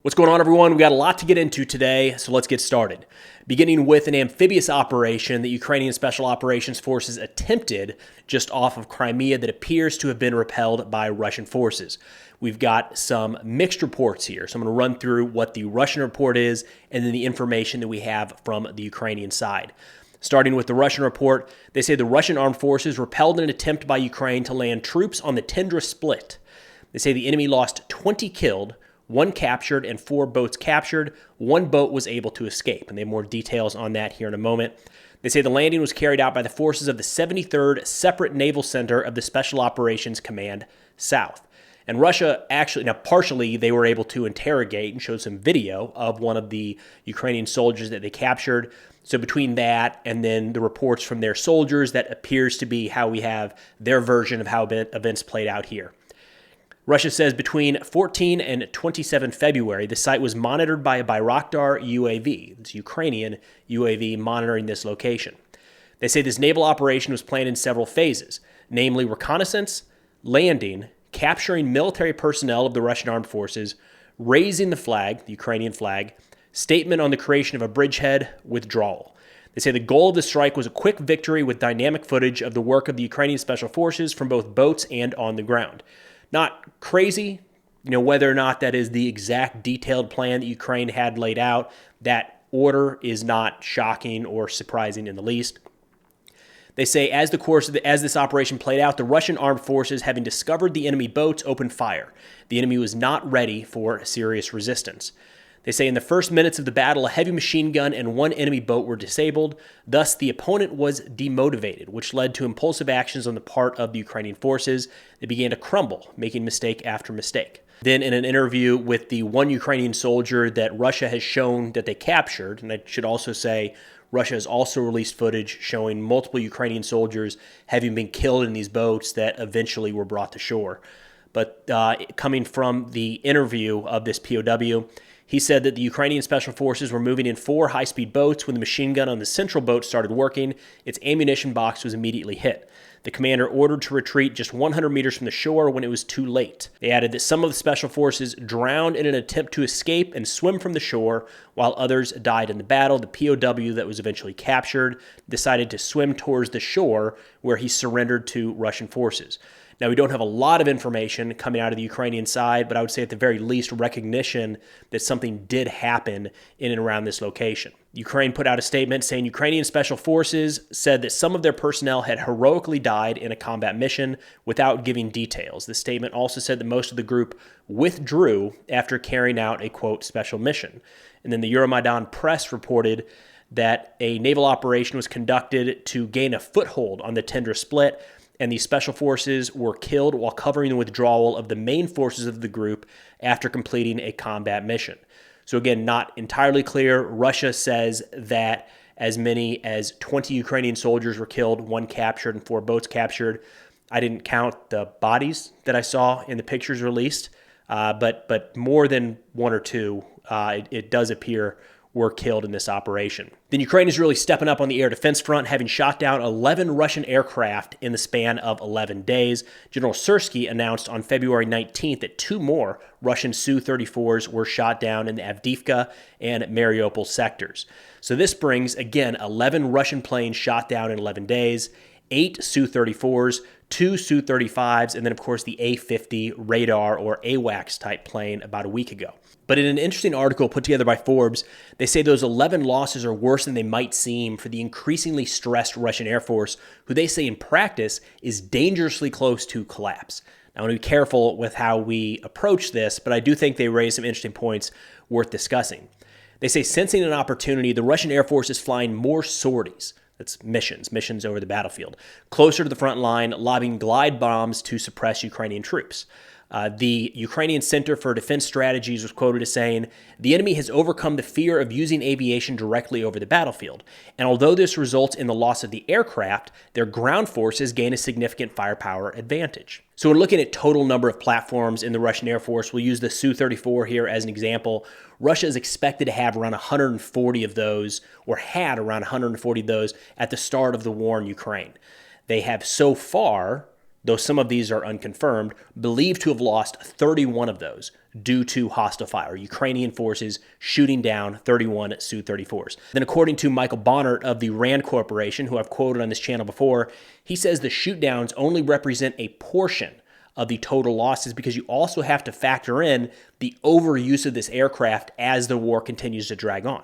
What's going on, everyone? We got a lot to get into today, so let's get started. Beginning with an amphibious operation that Ukrainian Special Operations Forces attempted just off of Crimea that appears to have been repelled by Russian forces. We've got some mixed reports here, so I'm going to run through what the Russian report is and then the information that we have from the Ukrainian side. Starting with the Russian report, they say the Russian armed forces repelled an attempt by Ukraine to land troops on the Tendra Split. They say the enemy lost 20 killed, 1 captured, and 4 boats captured. 1 boat was able to escape, and they have more details on that here in a moment. They say the landing was carried out by the forces of the 73rd Separate Naval Center of the Special Operations Command South. And Russia actually, now partially they were able to interrogate and show some video of one of the Ukrainian soldiers that they captured. So between that and then the reports from their soldiers, that appears to be how we have their version of how events played out here. Russia says between 14 and 27 February, the site was monitored by a Bayraktar UAV. It's Ukrainian UAV monitoring this location. They say this naval operation was planned in several phases, namely reconnaissance, landing, capturing military personnel of the Russian armed forces, raising the flag, the Ukrainian flag, statement on the creation of a bridgehead, withdrawal. They say the goal of the strike was a quick victory with dynamic footage of the work of the Ukrainian Special Forces from both boats and on the ground. Not crazy, whether or not that is the exact detailed plan that Ukraine had laid out. That order is not shocking or surprising in the least. They say as this operation played out, the Russian armed forces, having discovered the enemy boats, opened fire. The enemy was not ready for serious resistance. They say in the first minutes of the battle, a heavy machine gun and 1 enemy boat were disabled. Thus, the opponent was demotivated, which led to impulsive actions on the part of the Ukrainian forces. They began to crumble, making mistake after mistake. Then in an interview with the 1 Ukrainian soldier that Russia has shown that they captured, and I should also say Russia has also released footage showing multiple Ukrainian soldiers having been killed in these boats that eventually were brought to shore. But coming from the interview of this POW, he said that the Ukrainian Special Forces were moving in 4 high-speed boats. When the machine gun on the central boat started working, its ammunition box was immediately hit. The commander ordered to retreat just 100 meters from the shore when it was too late. They added that some of the Special Forces drowned in an attempt to escape and swim from the shore, while others died in the battle. The POW that was eventually captured decided to swim towards the shore, where he surrendered to Russian forces. Now, we don't have a lot of information coming out of the Ukrainian side, but I would say at the very least recognition that something did happen in and around this location. Ukraine put out a statement saying Ukrainian Special Forces said that some of their personnel had heroically died in a combat mission without giving details. The statement also said that most of the group withdrew after carrying out a, quote, special mission. And then the Euromaidan press reported that a naval operation was conducted to gain a foothold on the Tendra Split, and the Special Forces were killed while covering the withdrawal of the main forces of the group after completing a combat mission. So again, not entirely clear. Russia says that as many as 20 Ukrainian soldiers were killed, 1 captured, and 4 boats captured. I didn't count the bodies that I saw in the pictures released, but more than 1 or 2, it does appear were killed in this operation. Then Ukraine is really stepping up on the air defense front, having shot down 11 Russian aircraft in the span of 11 days. General Syrskyi announced on February 19th that 2 more Russian Su-34s were shot down in the Adifa and Mariupol sectors. So this brings, again, 11 Russian planes shot down in 11 days, 8 Su-34s, 2 Su-35s, and then, of course, the A-50 radar or AWACS type plane about a week ago. But in an interesting article put together by Forbes, they say those 11 losses are worse than they might seem for the increasingly stressed Russian Air Force, who they say in practice is dangerously close to collapse. Now, I want to be careful with how we approach this, but I do think they raise some interesting points worth discussing. They say, sensing an opportunity, the Russian Air Force is flying more sorties. That's missions over the battlefield, closer to the front line, lobbing glide bombs to suppress Ukrainian troops. The Ukrainian Center for Defense Strategies was quoted as saying, the enemy has overcome the fear of using aviation directly over the battlefield. And although this results in the loss of the aircraft, their ground forces gain a significant firepower advantage. So when looking at total number of platforms in the Russian Air Force, we'll use the Su-34 here as an example. Russia is expected to have around 140 of those, or had around 140 of those at the start of the war in Ukraine. They have so far though some of these are unconfirmed, believed to have lost 31 of those due to hostile fire, Ukrainian forces shooting down 31 Su-34s. Then according to Michael Bonnert of the RAND Corporation, who I've quoted on this channel before, he says the shootdowns only represent a portion of the total losses because you also have to factor in the overuse of this aircraft as the war continues to drag on.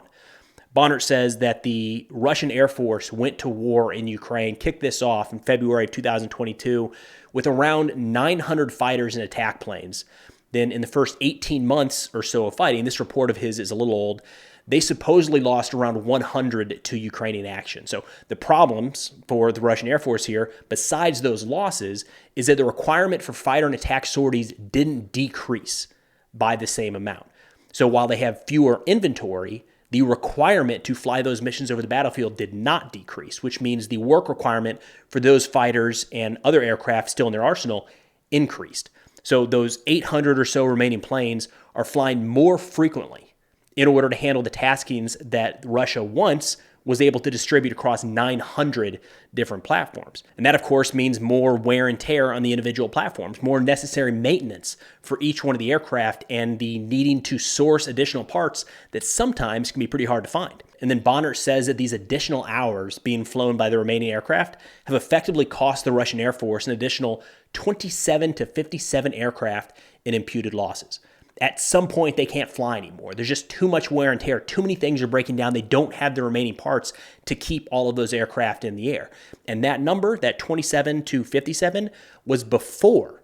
Bonnert says that the Russian Air Force went to war in Ukraine, kicked this off in February of 2022 with around 900 fighters and attack planes. Then in the first 18 months or so of fighting, this report of his is a little old, they supposedly lost around 100 to Ukrainian action. So the problems for the Russian Air Force here, besides those losses, is that the requirement for fighter and attack sorties didn't decrease by the same amount. So while they have fewer inventory, the requirement to fly those missions over the battlefield did not decrease, which means the work requirement for those fighters and other aircraft still in their arsenal increased. So those 800 or so remaining planes are flying more frequently in order to handle the taskings that Russia once was able to distribute across 900 different platforms. And that, of course, means more wear and tear on the individual platforms, more necessary maintenance for each one of the aircraft, and the needing to source additional parts that sometimes can be pretty hard to find. And then Bonnert says that these additional hours being flown by the remaining aircraft have effectively cost the Russian Air Force an additional 27 to 57 aircraft in imputed losses. At some point, they can't fly anymore. There's just too much wear and tear. Too many things are breaking down. They don't have the remaining parts to keep all of those aircraft in the air. And that number, that 27 to 57, was before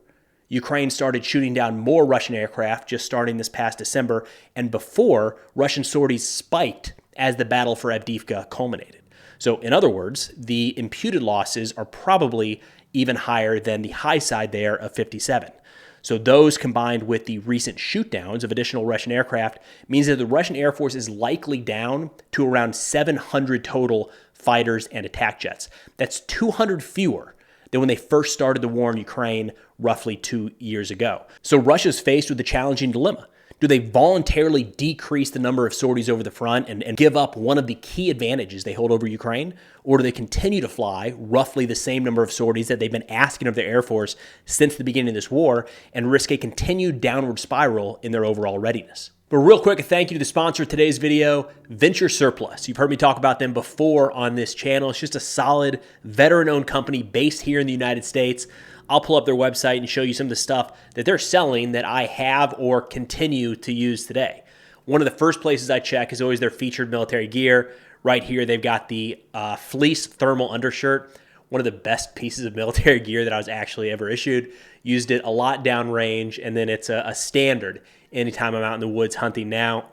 Ukraine started shooting down more Russian aircraft, just starting this past December, and before Russian sorties spiked as the battle for Adifa culminated. So in other words, the imputed losses are probably even higher than the high side there of 57. So those combined with the recent shootdowns of additional Russian aircraft means that the Russian Air Force is likely down to around 700 total fighters and attack jets. That's 200 fewer than when they first started the war in Ukraine roughly 2 years ago. So Russia's faced with a challenging dilemma. Do they voluntarily decrease the number of sorties over the front and give up one of the key advantages they hold over Ukraine? Or do they continue to fly roughly the same number of sorties that they've been asking of their Air Force since the beginning of this war and risk a continued downward spiral in their overall readiness? But real quick, a thank you to the sponsor of today's video, Venture Surplus. You've heard me talk about them before on this channel. It's just a solid veteran-owned company based here in the United States. I'll pull up their website and show you some of the stuff that they're selling that I have or continue to use today. One of the first places I check is always their featured military gear. Right here, they've got the fleece thermal undershirt, one of the best pieces of military gear that I was actually ever issued. Used it a lot downrange, and then it's a standard anytime I'm out in the woods hunting now.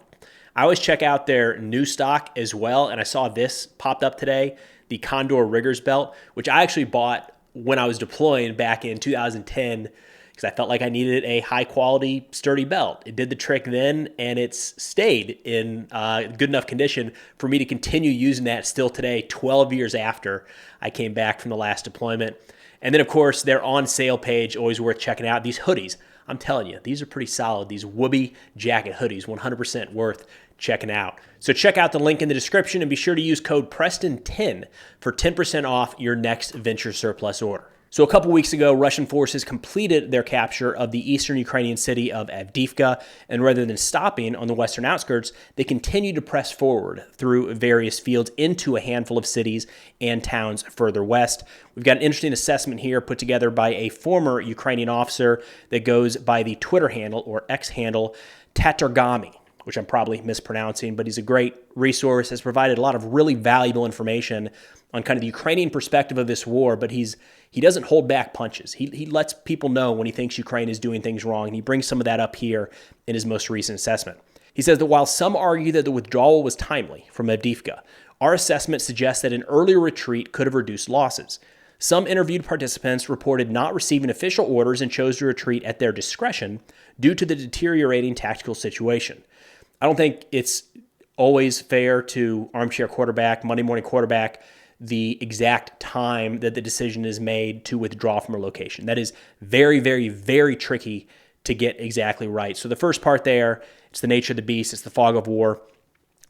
I always check out their new stock as well, and I saw this popped up today, the Condor Riggers belt, which I actually bought when I was deploying back in 2010 because I felt like I needed a high quality, sturdy belt. It did the trick then, and it's stayed in good enough condition for me to continue using that still today, 12 years after I came back from the last deployment. And then, of course, their on sale page, always worth checking out. These hoodies, I'm telling you, these are pretty solid. These Whoopee jacket hoodies, 100% worth checking out. So check out the link in the description and be sure to use code Preston10 for 10% off your next Venture Surplus order. So a couple weeks ago, Russian forces completed their capture of the eastern Ukrainian city of Adifa, and rather than stopping on the western outskirts, they continued to press forward through various fields into a handful of cities and towns further west. We've got an interesting assessment here put together by a former Ukrainian officer that goes by the Twitter handle or X handle, Tatargami, which I'm probably mispronouncing, but he's a great resource, has provided a lot of really valuable information on kind of the Ukrainian perspective of this war, but he doesn't hold back punches. He lets people know when he thinks Ukraine is doing things wrong, and he brings some of that up here in his most recent assessment. He says that while some argue that the withdrawal was timely from Adifa, our assessment suggests that an earlier retreat could have reduced losses. Some interviewed participants reported not receiving official orders and chose to retreat at their discretion due to the deteriorating tactical situation. I don't think it's always fair to armchair quarterback, Monday morning quarterback, the exact time that the decision is made to withdraw from a location. That is very, very, very tricky to get exactly right. So the first part there, it's the nature of the beast, it's the fog of war.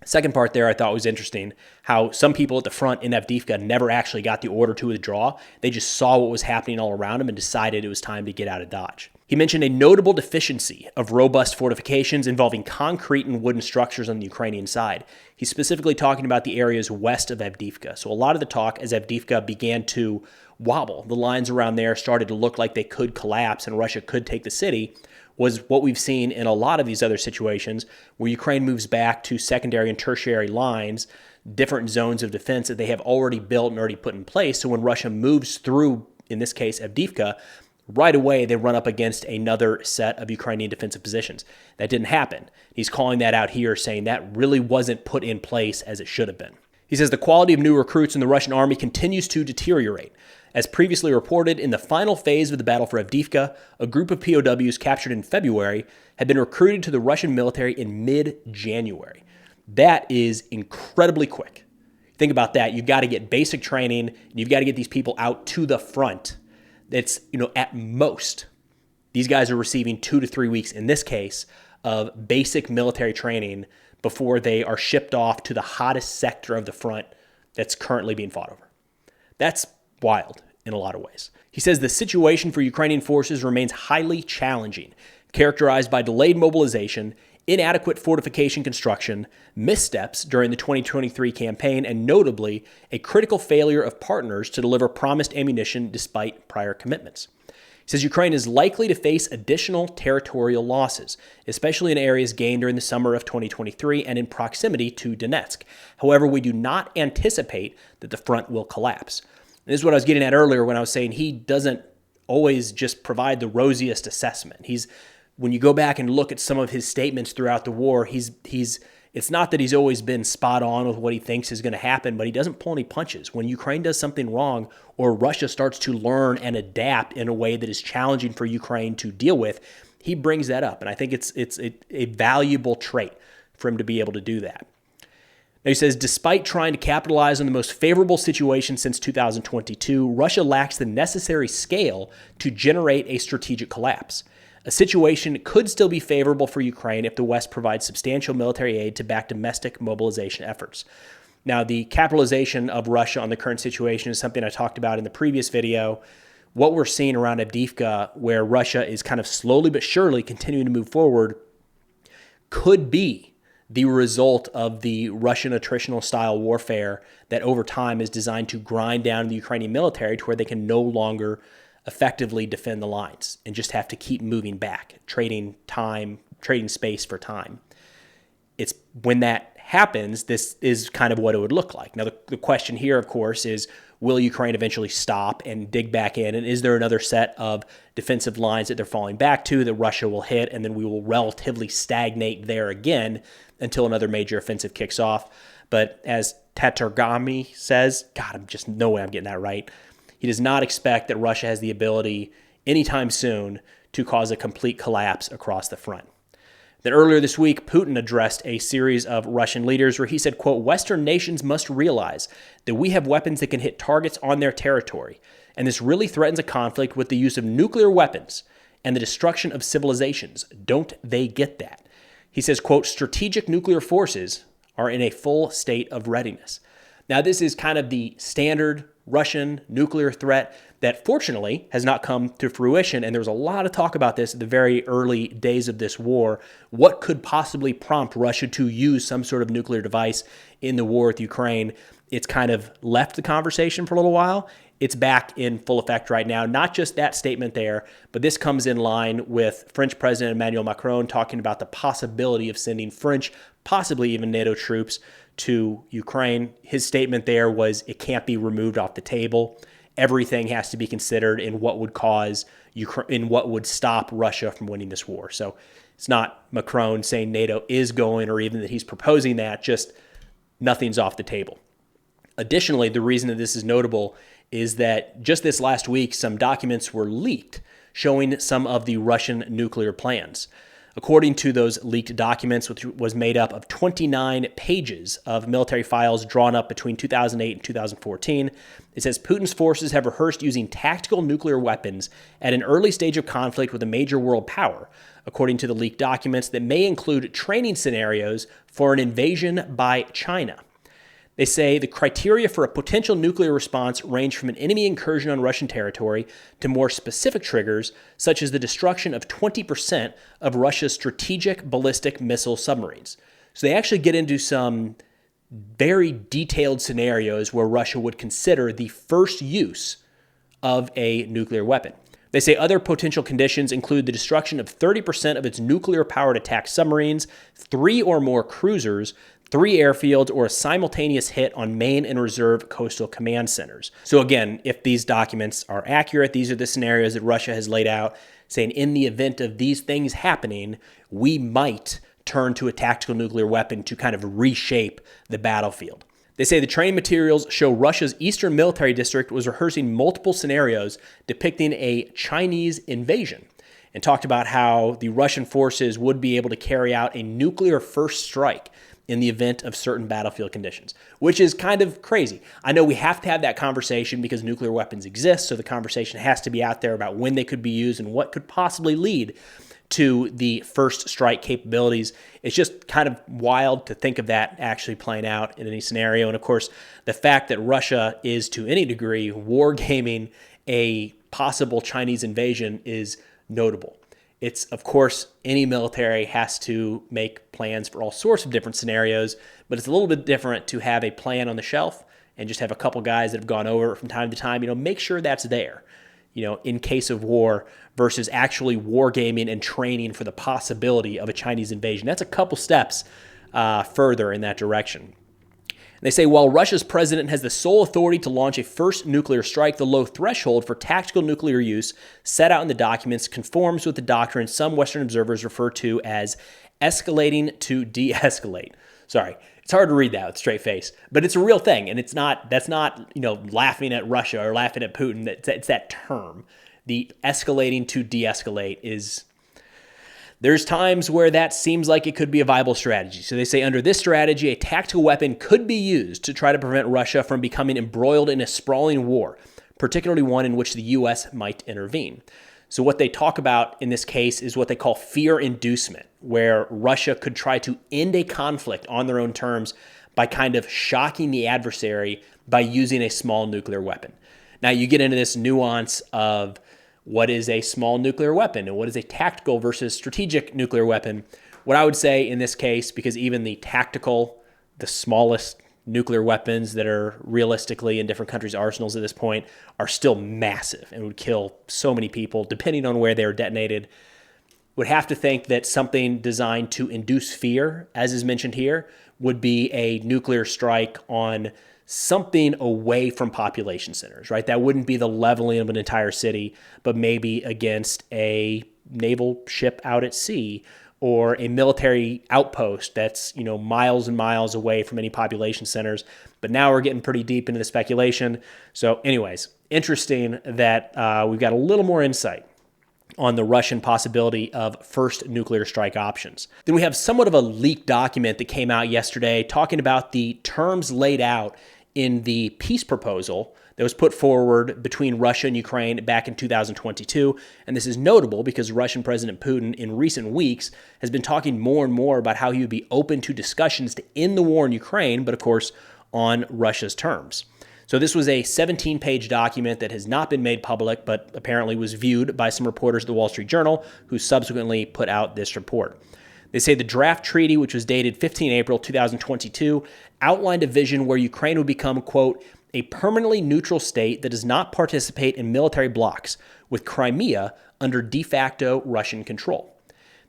Second part there I thought was interesting, how some people at the front in Avdiivka never actually got the order to withdraw. They just saw what was happening all around them and decided it was time to get out of Dodge. He mentioned a notable deficiency of robust fortifications involving concrete and wooden structures on the Ukrainian side. He's specifically talking about the areas west of Avdiivka. So a lot of the talk as Avdiivka began to wobble, the lines around there started to look like they could collapse and Russia could take the city, was what we've seen in a lot of these other situations where Ukraine moves back to secondary and tertiary lines, different zones of defense that they have already built and already put in place. So when Russia moves through, in this case, Avdiivka, right away they run up against another set of Ukrainian defensive positions. That didn't happen. He's calling that out here, saying that really wasn't put in place as it should have been. He says the quality of new recruits in the Russian army continues to deteriorate. As previously reported, in the final phase of the battle for Avdiivka, a group of POWs captured in February had been recruited to the Russian military in mid-January. That is incredibly quick. Think about that. You've got to get basic training, and you've got to get these people out to the front. That's, at most, these guys are receiving 2 to 3 weeks, in this case, of basic military training before they are shipped off to the hottest sector of the front that's currently being fought over. That's wild in a lot of ways. He says the situation for Ukrainian forces remains highly challenging, characterized by delayed mobilization, inadequate fortification construction, missteps during the 2023 campaign, and notably, a critical failure of partners to deliver promised ammunition despite prior commitments. He says Ukraine is likely to face additional territorial losses, especially in areas gained during the summer of 2023 and in proximity to Donetsk. However, we do not anticipate that the front will collapse. And this is what I was getting at earlier when I was saying he doesn't always just provide the rosiest assessment. When you go back and look at some of his statements throughout the war, it's not that he's always been spot on with what he thinks is going to happen, but he doesn't pull any punches. When Ukraine does something wrong or Russia starts to learn and adapt in a way that is challenging for Ukraine to deal with, he brings that up. And I think it's a valuable trait for him to be able to do that. Now he says, despite trying to capitalize on the most favorable situation since 2022, Russia lacks the necessary scale to generate a strategic collapse. A situation could still be favorable for Ukraine if the West provides substantial military aid to back domestic mobilization efforts. Now, the capitalization of Russia on the current situation is something I talked about in the previous video. What we're seeing around Avdiivka, where Russia is kind of slowly but surely continuing to move forward, could be the result of the Russian attritional style warfare that over time is designed to grind down the Ukrainian military to where they can no longer effectively defend the lines and just have to keep moving back, trading space for time. It's when that happens, this is kind of what it would look like. Now, the question here, of course, is will Ukraine eventually stop and dig back in? And is there another set of defensive lines that they're falling back to that Russia will hit, and then we will relatively stagnate there again until another major offensive kicks off? But as Tatargami says, God, I'm just no way I'm getting that right. He does not expect that Russia has the ability anytime soon to cause a complete collapse across the front. Then earlier this week, Putin addressed a series of Russian leaders where he said, quote, Western nations must realize that we have weapons that can hit targets on their territory, and this really threatens a conflict with the use of nuclear weapons and the destruction of civilizations. Don't they get that? He says, quote, strategic nuclear forces are in a full state of readiness. Now, this is kind of the standard Russian nuclear threat that fortunately has not come to fruition. And there was a lot of talk about this at the very early days of this war. What could possibly prompt Russia to use some sort of nuclear device in the war with Ukraine? It's kind of left the conversation for a little while. It's back in full effect right now. Not just that statement there, but this comes in line with French President Emmanuel Macron talking about the possibility of sending French, possibly even NATO troops to Ukraine. His statement there was it can't be removed off the table. Everything has to be considered in what would stop Russia from winning this war. So it's not Macron saying NATO is going or even that he's proposing that, just nothing's off the table. Additionally, the reason that this is notable is that just this last week, some documents were leaked showing some of the Russian nuclear plans. According to those leaked documents, which was made up of 29 pages of military files drawn up between 2008 and 2014, it says Putin's forces have rehearsed using tactical nuclear weapons at an early stage of conflict with a major world power, according to the leaked documents that may include training scenarios for an invasion by China. They say the criteria for a potential nuclear response range from an enemy incursion on Russian territory to more specific triggers, such as the destruction of 20% of Russia's strategic ballistic missile submarines. So they actually get into some very detailed scenarios where Russia would consider the first use of a nuclear weapon. They say other potential conditions include the destruction of 30% of its nuclear-powered attack submarines, 3 or more cruisers, 3 airfields, or a simultaneous hit on main and reserve coastal command centers. So again, if these documents are accurate, these are the scenarios that Russia has laid out, saying in the event of these things happening, we might turn to a tactical nuclear weapon to kind of reshape the battlefield. They say the training materials show Russia's Eastern Military District was rehearsing multiple scenarios depicting a Chinese invasion, and talked about how the Russian forces would be able to carry out a nuclear first strike in the event of certain battlefield conditions, which is kind of crazy. I know we have to have that conversation because nuclear weapons exist, so the conversation has to be out there about when they could be used and what could possibly lead to the first strike capabilities. It's just kind of wild to think of that actually playing out in any scenario. And of course, the fact that Russia is to any degree wargaming a possible Chinese invasion is notable. It's, of course, any military has to make plans for all sorts of different scenarios, but it's a little bit different to have a plan on the shelf and just have a couple guys that have gone over it from time to time. Make sure that's there, in case of war, versus actually wargaming and training for the possibility of a Chinese invasion. That's a couple steps further in that direction. And they say, while Russia's president has the sole authority to launch a first nuclear strike, the low threshold for tactical nuclear use set out in the documents conforms with the doctrine some Western observers refer to as escalating to de-escalate. Sorry, it's hard to read that with a straight face, but it's a real thing, and that's not laughing at Russia or laughing at Putin. It's that term. The escalating to de-escalate is... There's times where that seems like it could be a viable strategy. So they say under this strategy, a tactical weapon could be used to try to prevent Russia from becoming embroiled in a sprawling war, particularly one in which the U.S. might intervene. So what they talk about in this case is what they call fear inducement, where Russia could try to end a conflict on their own terms by kind of shocking the adversary by using a small nuclear weapon. Now you get into this nuance of what is a small nuclear weapon and what is a tactical versus strategic nuclear weapon. What I would say in this case, because even the tactical, the smallest nuclear weapons that are realistically in different countries' arsenals at this point are still massive and would kill so many people, depending on where they are detonated. Would have to think that something designed to induce fear, as is mentioned here, would be a nuclear strike on something away from population centers, right? That wouldn't be the leveling of an entire city, but maybe against a naval ship out at sea or a military outpost that's, miles and miles away from any population centers. But now we're getting pretty deep into the speculation. So anyways, interesting that we've got a little more insight on the Russian possibility of first nuclear strike options. Then we have somewhat of a leaked document that came out yesterday talking about the terms laid out in the peace proposal that was put forward between Russia and Ukraine back in 2022. And this is notable because Russian President Putin in recent weeks has been talking more and more about how he would be open to discussions to end the war in Ukraine, but of course on Russia's terms. So this was a 17-page document that has not been made public, but apparently was viewed by some reporters at the Wall Street Journal, who subsequently put out this report. They say the draft treaty, which was dated 15 April 2022, outlined a vision where Ukraine would become, quote, a permanently neutral state that does not participate in military blocs, with Crimea under de facto Russian control.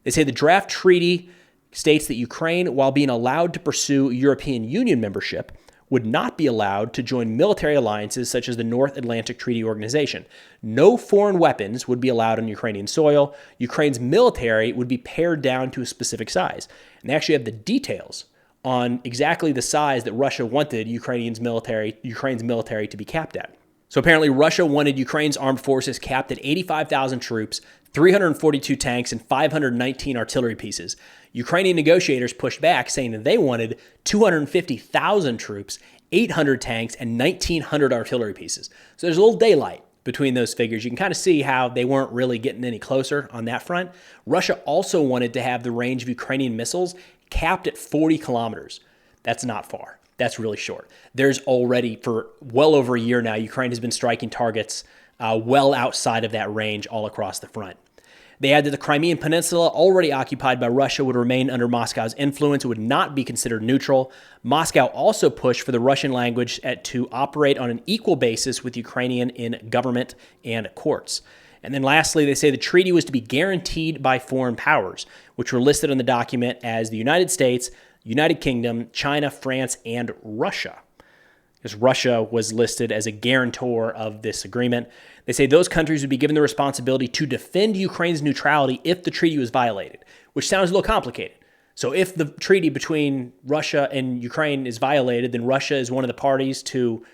They say the draft treaty states that Ukraine, while being allowed to pursue European Union membership, would not be allowed to join military alliances such as the North Atlantic Treaty Organization. No foreign weapons would be allowed on Ukrainian soil. Ukraine's military would be pared down to a specific size. And they actually have the details on exactly the size that Russia wanted Ukraine's military to be capped at. So apparently Russia wanted Ukraine's armed forces capped at 85,000 troops, 342 tanks, and 519 artillery pieces. Ukrainian negotiators pushed back, saying that they wanted 250,000 troops, 800 tanks, and 1,900 artillery pieces. So there's a little daylight between those figures. You can kind of see how they weren't really getting any closer on that front. Russia also wanted to have the range of Ukrainian missiles capped at 40 kilometers. That's not far. That's really short. There's already, for well over a year now, Ukraine has been striking targets well outside of that range all across the front. They add that the Crimean Peninsula, already occupied by Russia, would remain under Moscow's influence. It would not be considered neutral. Moscow also pushed for the Russian language to operate on an equal basis with Ukrainian in government and courts. And then lastly, they say the treaty was to be guaranteed by foreign powers, which were listed on the document as the United States, United Kingdom, China, France, and Russia. Because Russia was listed as a guarantor of this agreement. They say those countries would be given the responsibility to defend Ukraine's neutrality if the treaty was violated, which sounds a little complicated. So if the treaty between Russia and Ukraine is violated, then Russia is one of the parties to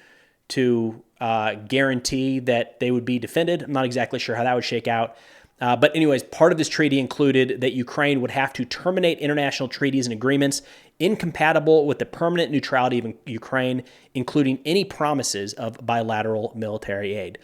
guarantee that they would be defended. I'm not exactly sure how that would shake out. But anyways, part of this treaty included that Ukraine would have to terminate international treaties and agreements incompatible with the permanent neutrality of Ukraine, including any promises of bilateral military aid.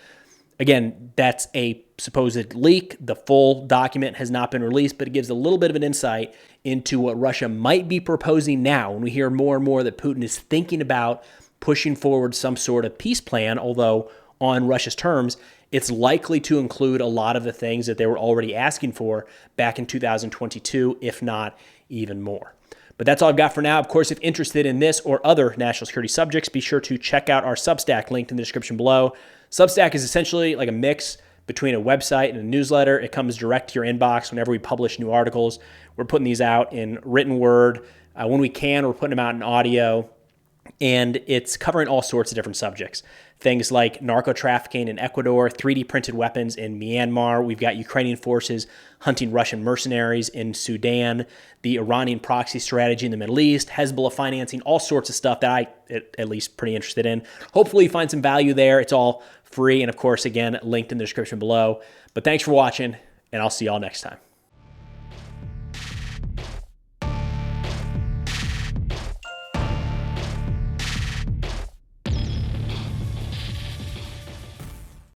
Again, that's a supposed leak. The full document has not been released, but it gives a little bit of an insight into what Russia might be proposing now when we hear more and more that Putin is thinking about pushing forward some sort of peace plan, although on Russia's terms, it's likely to include a lot of the things that they were already asking for back in 2022, if not even more. But that's all I've got for now. Of course, if interested in this or other national security subjects, be sure to check out our Substack linked in the description below. Substack is essentially like a mix between a website and a newsletter. It comes direct to your inbox whenever we publish new articles. We're putting these out in written word. When we can, we're putting them out in audio. And it's covering all sorts of different subjects. Things like narco trafficking in Ecuador, 3D printed weapons in Myanmar. We've got Ukrainian forces hunting Russian mercenaries in Sudan, the Iranian proxy strategy in the Middle East, Hezbollah financing, all sorts of stuff that I at least pretty interested in. Hopefully you find some value there. It's all free and of course, again, linked in the description below. But thanks for watching and I'll see y'all next time.